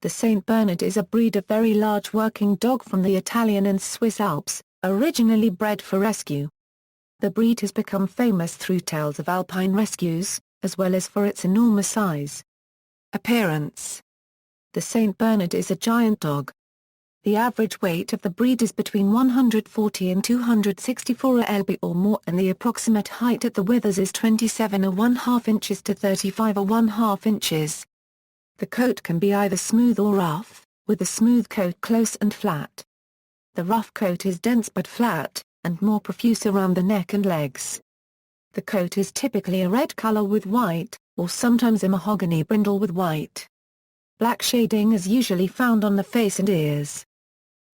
The Saint Bernard is a breed of very large working dog from the Italian and Swiss Alps, originally bred for rescue. The breed has become famous through tales of alpine rescues, as well as for its enormous size. Appearance. The Saint Bernard is a giant dog. The average weight of the breed is between 140 and 264 lb or more, and the approximate height at the withers is 27½ inches to 35½ inches. The coat can be either smooth or rough, with the smooth coat close and flat. The rough coat is dense but flat, and more profuse around the neck and legs. The coat is typically a red color with white, or sometimes a mahogany brindle with white. Black shading is usually found on the face and ears.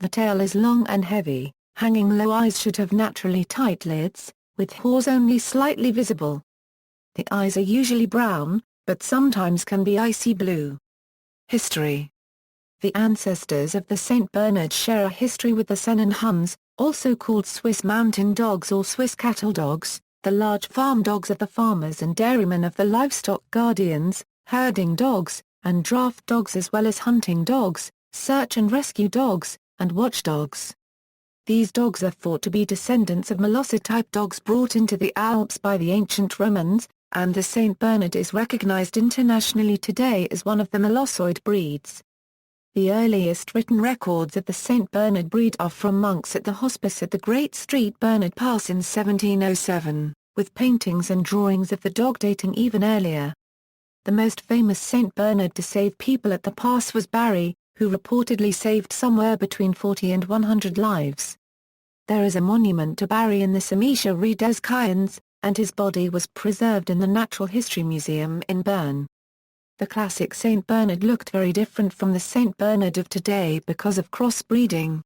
The tail is long and heavy, hanging low. Eyes should have naturally tight lids, with hairs only slightly visible. The eyes are usually brown, but sometimes can be icy blue. History. The ancestors of the Saint Bernard share a history with the Sennen Huns, also called Swiss mountain dogs or Swiss cattle dogs, the large farm dogs of the farmers and dairymen of the livestock guardians, herding dogs, and draft dogs, as well as hunting dogs, search and rescue dogs, and watchdogs. These dogs are thought to be descendants of Molosser-type dogs brought into the Alps by the ancient Romans, and the Saint Bernard is recognized internationally today as one of the Molossoid breeds. The earliest written records of the Saint Bernard breed are from monks at the hospice at the Great Street Bernard Pass in 1707, with paintings and drawings of the dog dating even earlier. The most famous Saint Bernard to save people at the pass was Barry, who reportedly saved somewhere between 40 and 100 lives. There is a monument to Barry in the Samisha Rue des Cairns, and his body was preserved in the Natural History Museum in Bern. The classic Saint Bernard looked very different from the Saint Bernard of today because of crossbreeding.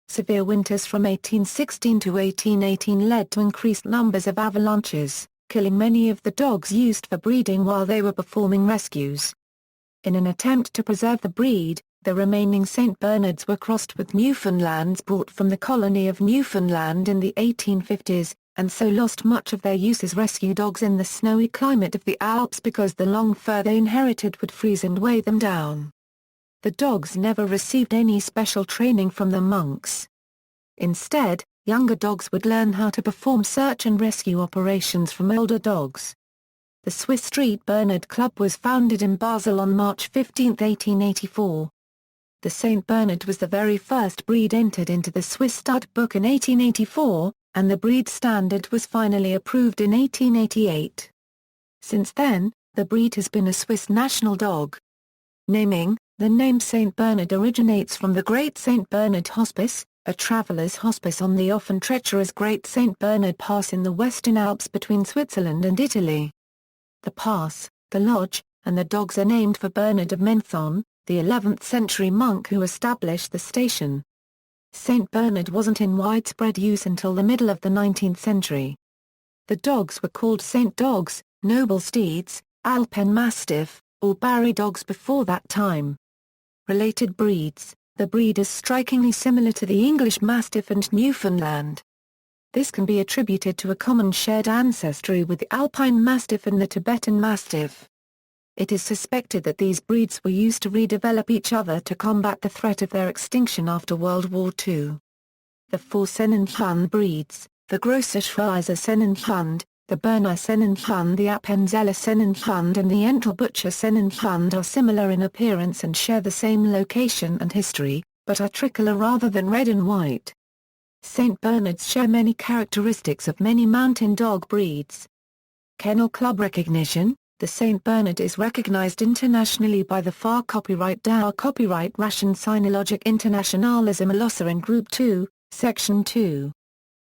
Severe winters from 1816 to 1818 led to increased numbers of avalanches, killing many of the dogs used for breeding while they were performing rescues. In an attempt to preserve the breed, the remaining Saint Bernards were crossed with Newfoundlands brought from the colony of Newfoundland in the 1850s, and so lost much of their use as rescue dogs in the snowy climate of the Alps because the long fur they inherited would freeze and weigh them down. The dogs never received any special training from the monks. Instead, younger dogs would learn how to perform search and rescue operations from older dogs. The Swiss Street Bernard Club was founded in Basel on March 15, 1884. The Saint Bernard was the very first breed entered into the Swiss Stud Book in 1884, and the breed standard was finally approved in 1888. Since then, the breed has been a Swiss national dog. Naming. The name Saint Bernard originates from the Great Saint Bernard Hospice, a traveller's hospice on the often treacherous Great Saint Bernard Pass in the Western Alps between Switzerland and Italy. The pass, the lodge, and the dogs are named for Bernard of Menthon, the 11th century monk who established the station. Saint Bernard wasn't in widespread use until the middle of the 19th century. The dogs were called Saint Dogs, Noble Steeds, Alpine Mastiff, or Barry Dogs before that time. Related breeds. The breed is strikingly similar to the English Mastiff and Newfoundland. This can be attributed to a common shared ancestry with the Alpine Mastiff and the Tibetan Mastiff. It is suspected that these breeds were used to redevelop each other to combat the threat of their extinction after World War II. The four Sennenhund breeds, the Grosser Schweizer Sennenhund, the Berner Sennenhund, the Appenzeller Sennenhund and the Entelbutcher Sennenhund are similar in appearance and share the same location and history, but are tricolor rather than red and white. Saint Bernards share many characteristics of many mountain dog breeds. Kennel Club recognition. The Saint Bernard is recognized internationally by the FAR Copyright DAO Copyright Ration Sinologic International as a Molosser in Group 2, Section 2.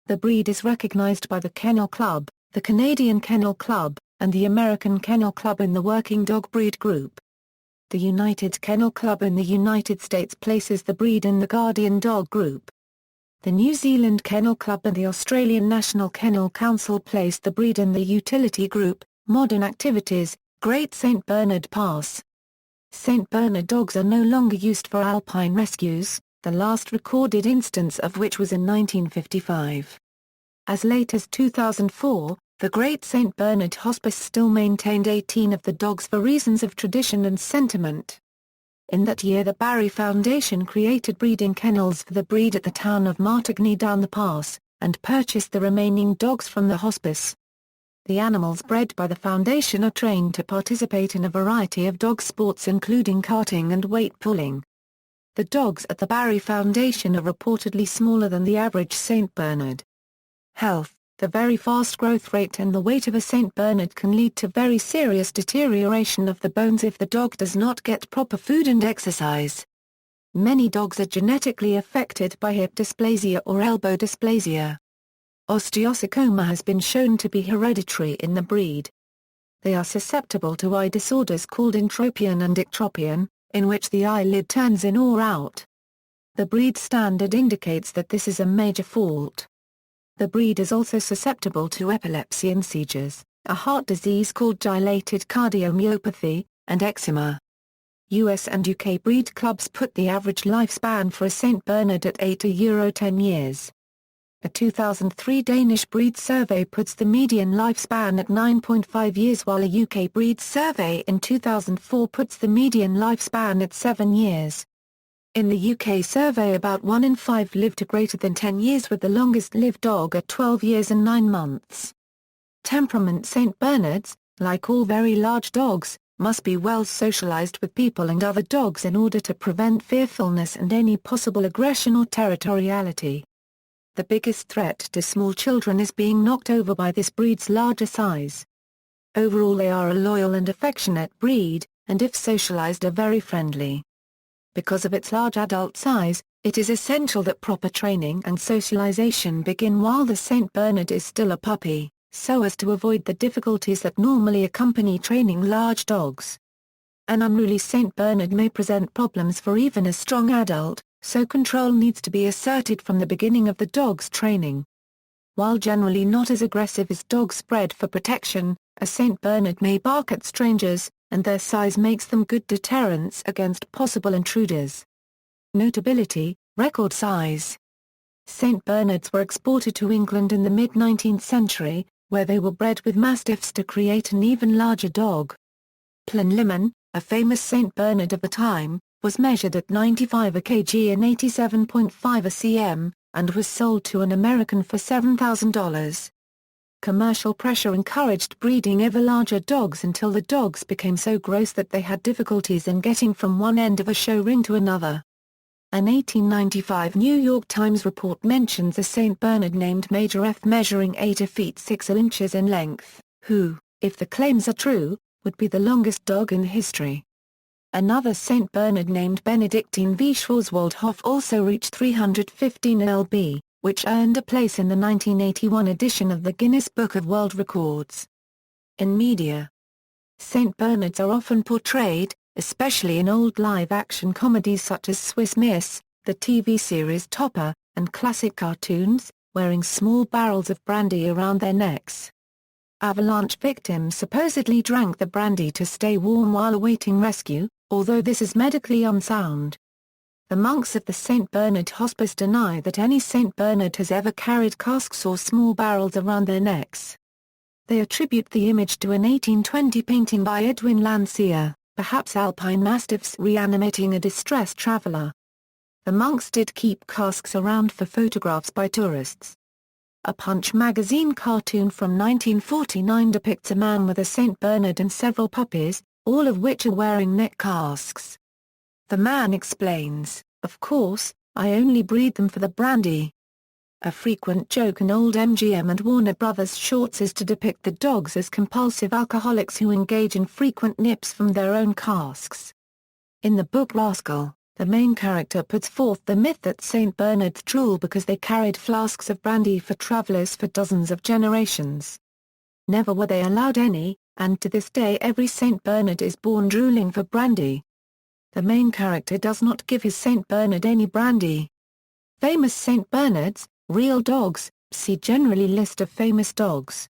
The breed is recognized by the Kennel Club, the Canadian Kennel Club, and the American Kennel Club in the Working Dog Breed Group. The United Kennel Club in the United States places the breed in the Guardian Dog Group. The New Zealand Kennel Club and the Australian National Kennel Council place the breed in the Utility Group. Modern activities, Great Saint Bernard Pass. Saint Bernard dogs are no longer used for alpine rescues, the last recorded instance of which was in 1955. As late as 2004, the Great Saint Bernard Hospice still maintained 18 of the dogs for reasons of tradition and sentiment. In that year the Barry Foundation created breeding kennels for the breed at the town of Martigny down the pass, and purchased the remaining dogs from the hospice. The animals bred by the foundation are trained to participate in a variety of dog sports including karting and weight pulling. The dogs at the Barry Foundation are reportedly smaller than the average St. Bernard. Health. The very fast growth rate and the weight of a St. Bernard can lead to very serious deterioration of the bones if the dog does not get proper food and exercise. Many dogs are genetically affected by hip dysplasia or elbow dysplasia. Osteosarcoma has been shown to be hereditary in the breed. They are susceptible to eye disorders called entropion and ectropion, in which the eyelid turns in or out. The breed standard indicates that this is a major fault. The breed is also susceptible to epilepsy and seizures, a heart disease called dilated cardiomyopathy, and eczema. US and UK breed clubs put the average lifespan for a St. Bernard at 8 to 10 years. A 2003 Danish breed survey puts the median lifespan at 9.5 years while a UK breed survey in 2004 puts the median lifespan at 7 years. In the UK survey about 1 in 5 lived to greater than 10 years with the longest-lived dog at 12 years and 9 months. Temperament St. Bernards, like all very large dogs, must be well socialized with people and other dogs in order to prevent fearfulness and any possible aggression or territoriality. The biggest threat to small children is being knocked over by this breed's larger size. Overall they are a loyal and affectionate breed, and if socialized are very friendly. Because of its large adult size, it is essential that proper training and socialization begin while the St. Bernard is still a puppy, so as to avoid the difficulties that normally accompany training large dogs. An unruly St. Bernard may present problems for even a strong adult, so control needs to be asserted from the beginning of the dog's training. While generally not as aggressive as dogs bred for protection, a St. Bernard may bark at strangers, and their size makes them good deterrents against possible intruders. Notability, record size. St. Bernards were exported to England in the mid-19th century, where they were bred with mastiffs to create an even larger dog. Plinlimmon, a famous St. Bernard of the time, was measured at 95 kg and 87.5 cm, and was sold to an American for $7,000. Commercial pressure encouraged breeding ever larger dogs until the dogs became so gross that they had difficulties in getting from one end of a show ring to another. An 1895 New York Times report mentions a St. Bernard named Major F measuring 8 feet 6 inches in length, who, if the claims are true, would be the longest dog in history. Another St. Bernard named Benedictine v. Schwarzwaldhof also reached 315 lb, which earned a place in the 1981 edition of the Guinness Book of World Records. In media, St. Bernards are often portrayed, especially in old live-action comedies such as Swiss Miss, the TV series Topper, and classic cartoons, wearing small barrels of brandy around their necks. Avalanche victims supposedly drank the brandy to stay warm while awaiting rescue, although this is medically unsound. The monks of the St. Bernard Hospice deny that any St. Bernard has ever carried casks or small barrels around their necks. They attribute the image to an 1820 painting by Edwin Landseer, perhaps alpine mastiffs reanimating a distressed traveler. The monks did keep casks around for photographs by tourists. A Punch magazine cartoon from 1949 depicts a man with a St. Bernard and several puppies, all of which are wearing neck casks. The man explains, "Of course, I only breed them for the brandy." A frequent joke in old MGM and Warner Brothers shorts is to depict the dogs as compulsive alcoholics who engage in frequent nips from their own casks. In the book Rascal, the main character puts forth the myth that St. Bernards drool because they carried flasks of brandy for travelers for dozens of generations. Never were they allowed any, and to this day every St. Bernard is born drooling for brandy. The main character does not give his St. Bernard any brandy. Famous St. Bernards, real dogs, see generally list of famous dogs.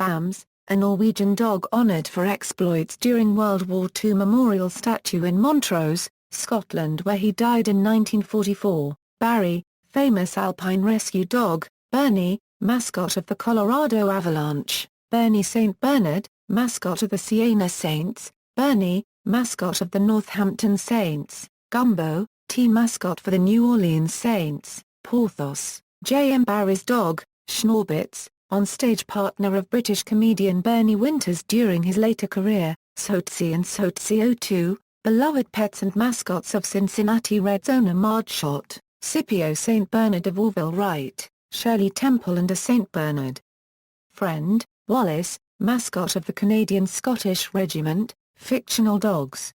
Bams, a Norwegian dog honoured for exploits during World War II memorial statue in Montrose, Scotland where he died in 1944. Barry, famous alpine rescue dog. Bernie, mascot of the Colorado Avalanche. Bernie St. Bernard, mascot of the Siena Saints. Bernie, mascot of the Northampton Saints; Gumbo, team mascot for the New Orleans Saints; Porthos, J. M. Barrie's dog; Schnorbitz, on-stage partner of British comedian Bernie Winters during his later career; Sotsy and Sotsy 02, beloved pets and mascots of Cincinnati Reds owner Marge Schott; Scipio St. Bernard of Orville Wright, Shirley Temple and a St. Bernard. Friend, Wallace, mascot of the Canadian-Scottish Regiment; fictional dogs.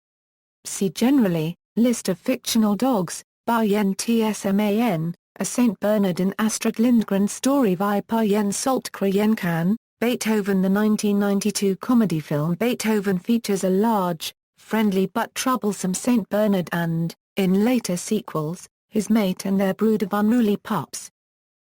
See generally, list of fictional dogs, Baryen Tsman, a St. Bernard in Astrid Lindgren's story Viparyen Saltkroyenkan, Beethoven. The 1992 comedy film Beethoven features a large, friendly but troublesome St. Bernard and, in later sequels, his mate and their brood of unruly pups.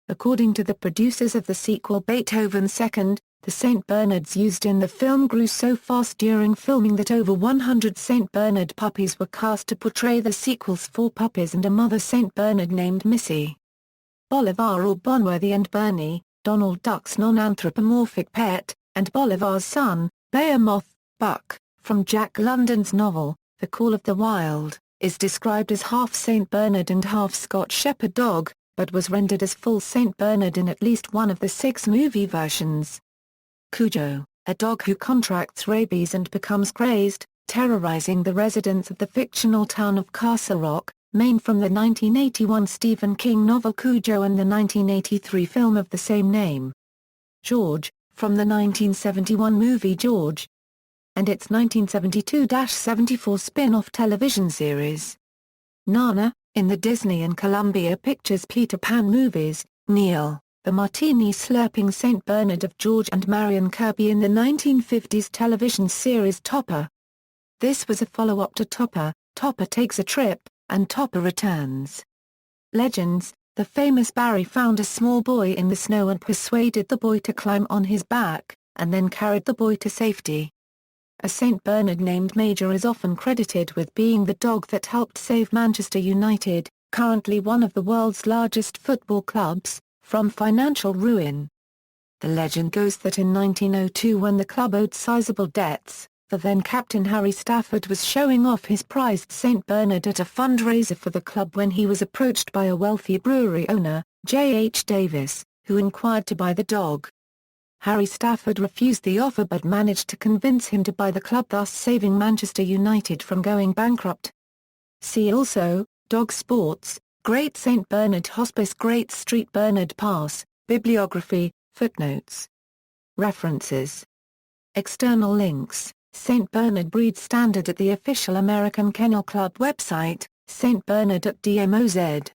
According to the producers of the sequel Beethoven II, the St. Bernards used in the film grew so fast during filming that over 100 St. Bernard puppies were cast to portray the sequel's 4 puppies and a mother St. Bernard named Missy. Bolivar or Bonworthy and Bernie, Donald Duck's non-anthropomorphic pet, and Bolivar's son, Behemoth, Buck, from Jack London's novel, The Call of the Wild, is described as half St. Bernard and half Scotch Shepherd dog, but was rendered as full St. Bernard in at least one of the 6 movie versions. Cujo, a dog who contracts rabies and becomes crazed, terrorizing the residents of the fictional town of Castle Rock, Maine. From the 1981 Stephen King novel Cujo and the 1983 film of the same name. George, from the 1971 movie George, and its 1972-74 spin-off television series. Nana, in the Disney and Columbia Pictures Peter Pan movies; Neil, the martini-slurping St. Bernard of George and Marion Kirby in the 1950s television series Topper. This was a follow-up to Topper, Topper Takes a Trip, and Topper Returns. Legends, the famous Barry found a small boy in the snow and persuaded the boy to climb on his back, and then carried the boy to safety. A St. Bernard named Major is often credited with being the dog that helped save Manchester United, currently one of the world's largest football clubs, from financial ruin. The legend goes that in 1902, when the club owed sizable debts, the then-captain Harry Stafford was showing off his prized St. Bernard at a fundraiser for the club when he was approached by a wealthy brewery owner, J. H. Davis, who inquired to buy the dog. Harry Stafford refused the offer but managed to convince him to buy the club, thus saving Manchester United from going bankrupt. See also, Dog Sports, Great St. Bernard Hospice, Great Street Bernard Pass, Bibliography, Footnotes. References. External links: St. Bernard breed standard at the official American Kennel Club website, St. Bernard at DMOZ.